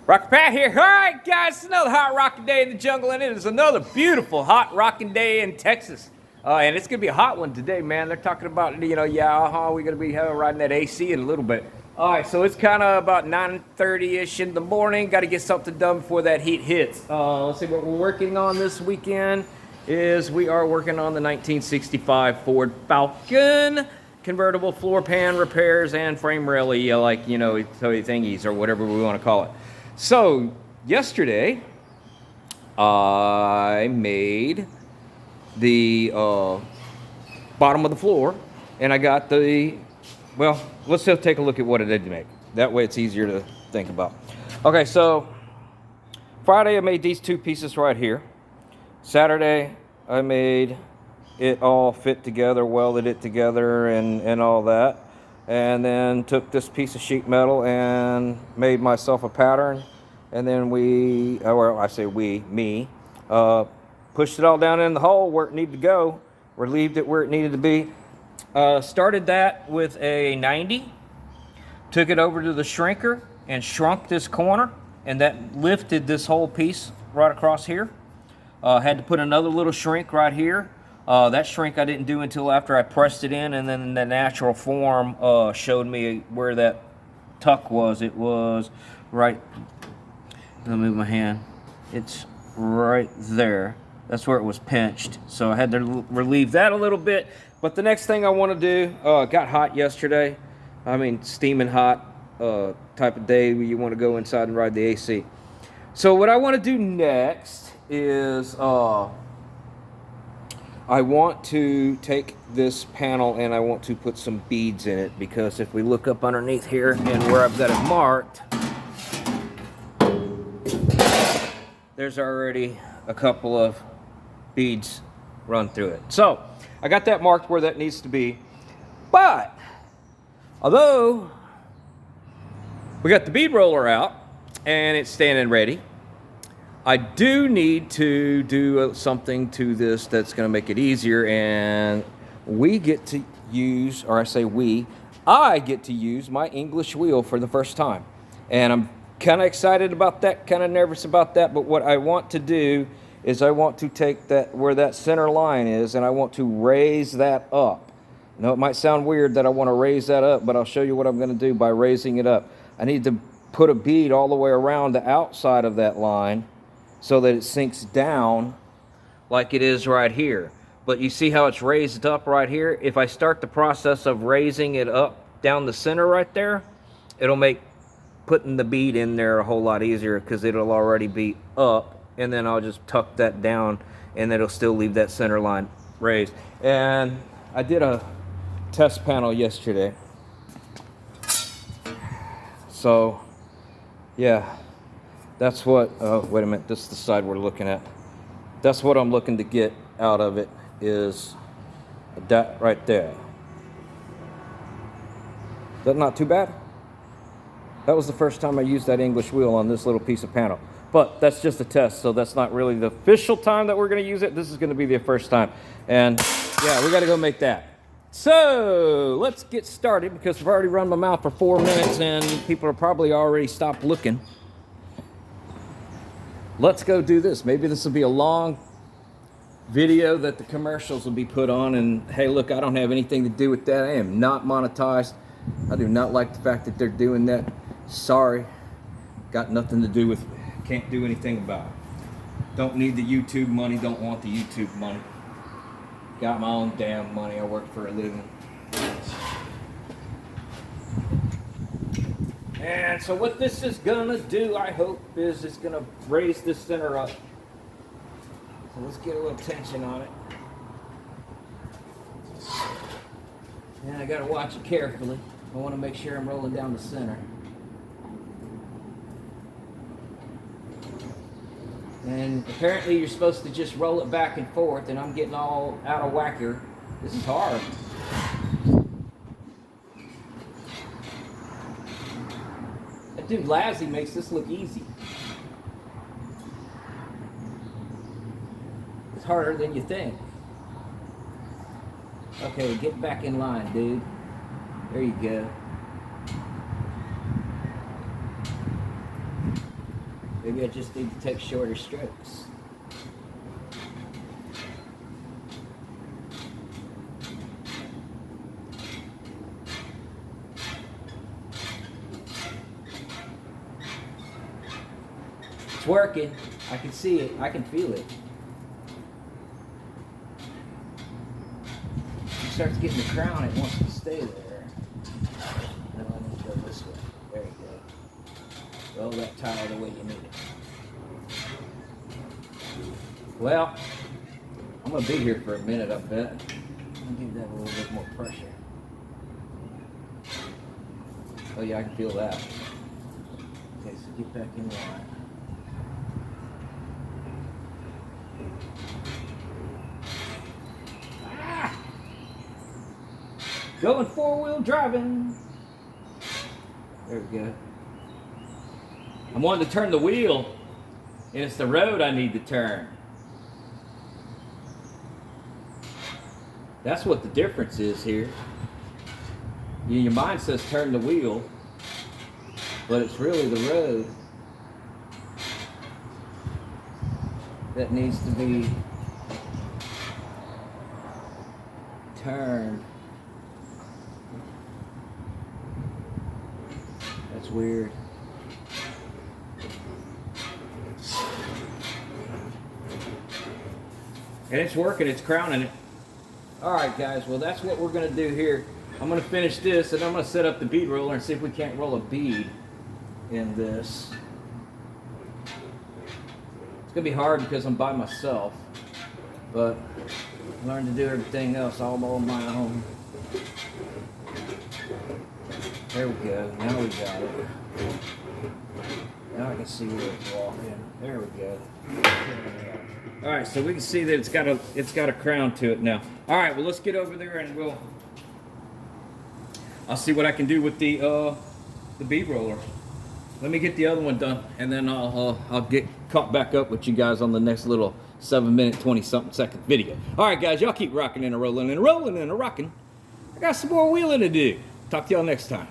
Rocky Pat here. All right, guys, it's another hot rocking day in the jungle, and it is another beautiful hot rocking day in Texas. And it's gonna be a hot one today, man. They're talking about, we're gonna be riding that AC in a little bit. All right, so it's kind of about 9:30ish in the morning. Got to get something done before that heat hits. Let's see what we're working on this weekend. We are working on the 1965 Ford Falcon convertible floor pan repairs and frame rally, thingies or whatever we want to call it. So yesterday, I made the bottom of the floor, and I got let's just take a look at what it did to make. That way it's easier to think about. Okay, so Friday I made these two pieces right here. Saturday I made it all fit together, welded it together and all that. And then took this piece of sheet metal and made myself a pattern. And then me, pushed it all down in the hole where it needed to go, relieved it where it needed to be. Started that with a 90, took it over to the shrinker and shrunk this corner, and that lifted this whole piece right across here. Had to put another little shrink right here. That shrink I didn't do until after I pressed it in, and then the natural form showed me where that tuck was. It was right, let me move my hand, it's right there. That's where it was pinched, so I had to relieve that a little bit. But the next thing I want to do, it got hot yesterday. I mean, steaming hot type of day where you want to go inside and ride the AC. So what I want to do next is I want to take this panel and I want to put some beads in it, because if we look up underneath here and where I've got it marked, there's already a couple of beads run through it. So I got that marked where that needs to be. But although we got the bead roller out and it's standing ready, I do need to do something to this that's going to make it easier, and we get to use, or I get to use my English wheel for the first time. And I'm kind of excited about that, kind of nervous about that, but what I want to do is I want to take that where that center line is, and I want to raise that up. Now, it might sound weird that I want to raise that up, but I'll show you what I'm going to do by raising it up. I need to put a bead all the way around the outside of that line, so that it sinks down like it is right here. But you see how it's raised up right here? If I start the process of raising it up down the center right there, it'll make putting the bead in there a whole lot easier, because it'll already be up, and then I'll just tuck that down and it'll still leave that center line raised. And I did a test panel yesterday. So, yeah. That's what, wait a minute, this is the side we're looking at. That's what I'm looking to get out of it, is that right there. That's not too bad. That was the first time I used that English wheel on this little piece of panel. But that's just a test, so that's not really the official time that we're going to use it. This is going to be the first time. And yeah, we got to go make that. So let's get started, because I've already run my mouth for 4 minutes and people are probably already stopped looking. Let's go do this. Maybe this will be a long video that the commercials will be put on, and hey, look, I don't have anything to do with that. I am not monetized. I do not like the fact that they're doing that. Sorry. Got nothing to do with it. Can't do anything about it. Don't need the YouTube money. Don't want the YouTube money. Got my own damn money. I work for a living. And so what this is gonna do, I hope, is it's gonna raise this center up. So let's get a little tension on it. And I gotta watch it carefully. I wanna make sure I'm rolling down the center. And apparently you're supposed to just roll it back and forth, and I'm getting all out of whack here. This is hard. Dude, Lassie makes this look easy. It's harder than you think. Okay, get back in line, dude. There you go. Maybe I just need to take shorter strokes. It's working. I can see it. I can feel it. It starts getting the crown. It wants to stay there. Now I need to go this way. There you go. Roll that tile the way you need it. Well, I'm going to be here for a minute, I bet. I'm going to give that a little bit more pressure. Oh yeah, I can feel that. Okay, so get back in line. Going four-wheel driving. There we go. I'm wanting to turn the wheel, and it's the road I need to turn. That's what the difference is here. Your mind says turn the wheel, but it's really the road that needs to be turned. That's weird. And it's working, it's crowning it. Alright guys, well that's what we're going to do here. I'm going to finish this and I'm going to set up the bead roller and see if we can't roll a bead in this. It's going to be hard because I'm by myself, but I learned to do everything else all on my own. There we go. Now we got it. Now I can see where it's walking. There we go. All right, so we can see that it's got a crown to it now. All right, well let's get over there and I'll see what I can do with the bead roller. Let me get the other one done, and then I'll get caught back up with you guys on the next little 7-minute 20-something second video. All right, guys, y'all keep rocking and rolling and rolling and rocking. I got some more wheeling to do. Talk to y'all next time.